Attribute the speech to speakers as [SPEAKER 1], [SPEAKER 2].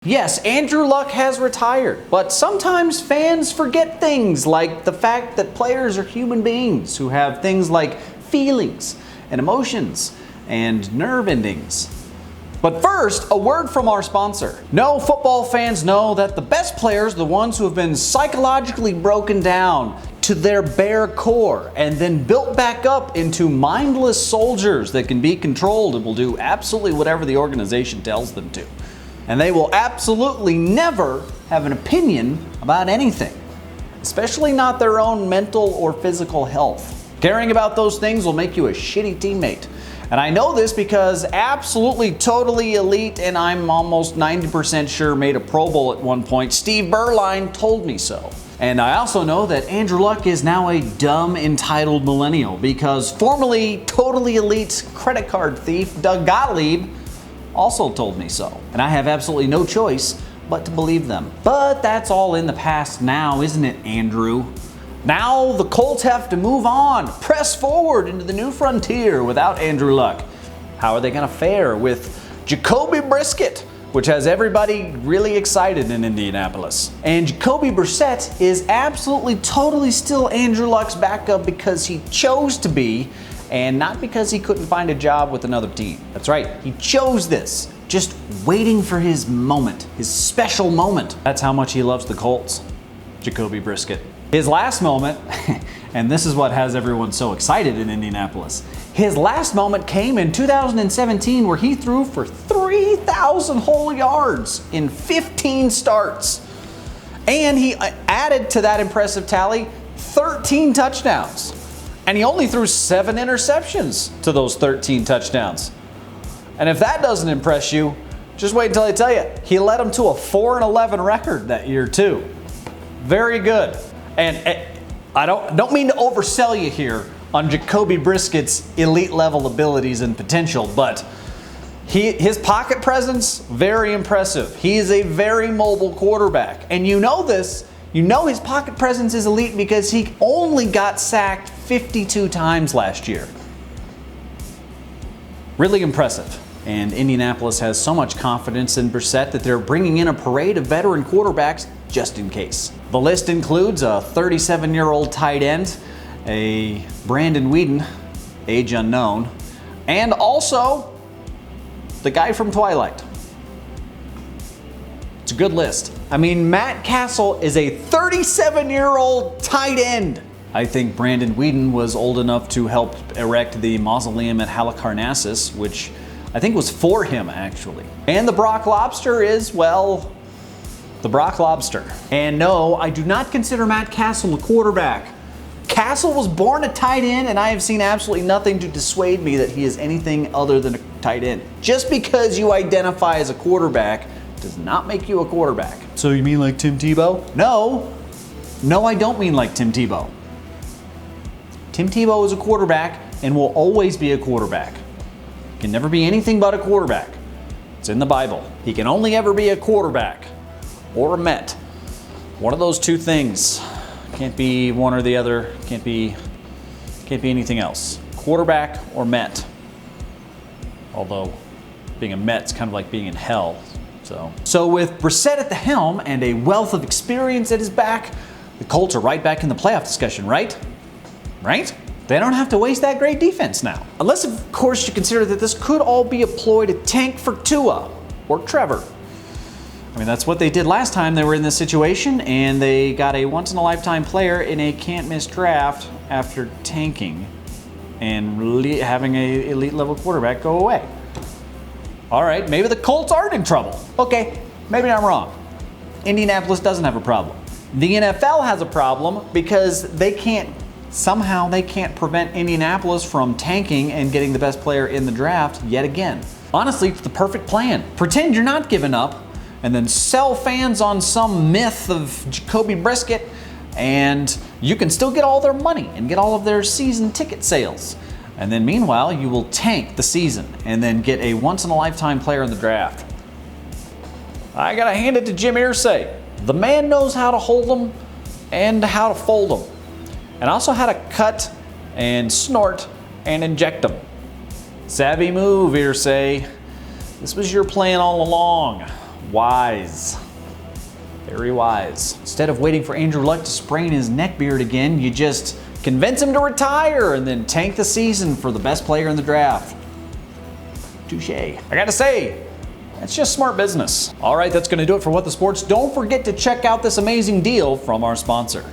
[SPEAKER 1] Yes, Andrew Luck has retired, but sometimes fans forget things like the fact that players are human beings who have things like feelings and emotions and nerve endings. But first, a word from our sponsor. No, football fans know that the best players are the ones who have been psychologically broken down to their bare core and then built back up into mindless soldiers that can be controlled and will do absolutely whatever the organization tells them to. And they will absolutely never have an opinion about anything, especially not their own mental or physical health. Caring about those things will make you a shitty teammate. And I know this because absolutely totally elite, and I'm almost 90% sure made a Pro Bowl at one point, Steve Berline told me so. And I also know that Andrew Luck is now a dumb, entitled millennial because formerly totally elite credit card thief Doug Gottlieb also told me so. And I have absolutely no choice but to believe them. But that's all in the past now, isn't it, Andrew? Now the Colts have to move on, press forward into the new frontier without Andrew Luck. How are they going to fare with Jacoby Brissett, which has everybody really excited in Indianapolis? And Jacoby Brissett is absolutely totally still Andrew Luck's backup because he chose to be, and not because he couldn't find a job with another team. That's right, he chose this, just waiting for his moment, his special moment. That's how much he loves the Colts, Jacoby Brissett. His last moment, and this is what has everyone so excited in Indianapolis, his last moment came in 2017 where he threw for 3,000 whole yards in 15 starts. And he added to that impressive tally 13 touchdowns. And he only threw 7 interceptions to those 13 touchdowns. And if that doesn't impress you, just wait until I tell you, he led them to a 4-11 record that year too. Very good. And I don't mean to oversell you here on Jacoby Brissett's elite level abilities and potential, but his pocket presence, very impressive. He is a very mobile quarterback. And you know this. You know his pocket presence is elite because he only got sacked 52 times last year. Really impressive. And Indianapolis has so much confidence in Brissett that they're bringing in a parade of veteran quarterbacks just in case. The list includes a 37-year-old tight end, a Brandon Weeden, age unknown, and also the guy from Twilight. It's a good list. I mean, Matt Castle is a 37-year-old tight end. I think Brandon Weeden was old enough to help erect the mausoleum at Halicarnassus, which I think was for him, actually. And the Brock Lobster is, well, the Brock Lobster. And no, I do not consider Matt Castle a quarterback. Castle was born a tight end, and I have seen absolutely nothing to dissuade me that he is anything other than a tight end. Just because you identify as a quarterback does not make you a quarterback. So you mean like Tim Tebow? No, I don't mean like Tim Tebow. Tim Tebow is a quarterback and will always be a quarterback. He can never be anything but a quarterback. It's in the Bible. He can only ever be a quarterback or a Met. One of those two things. Can't be one or the other. Can't be anything else. Quarterback or Met. Although being a Met's kind of like being in hell. So with Brissett at the helm and a wealth of experience at his back, the Colts are right back in the playoff discussion, right? Right? They don't have to waste that great defense now. Unless, of course, you consider that this could all be a ploy to tank for Tua or Trevor. I mean, that's what they did last time they were in this situation, and they got a once-in-a-lifetime player in a can't-miss draft after tanking and having an elite-level quarterback go away. All right, maybe the Colts aren't in trouble. Okay, maybe I'm wrong. Indianapolis doesn't have a problem. The NFL has a problem because they can't prevent Indianapolis from tanking and getting the best player in the draft yet again. Honestly, it's the perfect plan. Pretend you're not giving up and then sell fans on some myth of Jacoby Brissett, and you can still get all their money and get all of their season ticket sales. And then meanwhile, you will tank the season and then get a once-in-a-lifetime player in the draft. I gotta hand it to Jim Irsay. The man knows how to hold them and how to fold them. And also how to cut and snort and inject them. Savvy move, Irsay. This was your plan all along. Wise. Very wise. Instead of waiting for Andrew Luck to sprain his neckbeard again, you just convince him to retire and then tank the season for the best player in the draft. Touche. I gotta say, that's just smart business. All right, that's gonna do it for What the Sports. Don't forget to check out this amazing deal from our sponsor.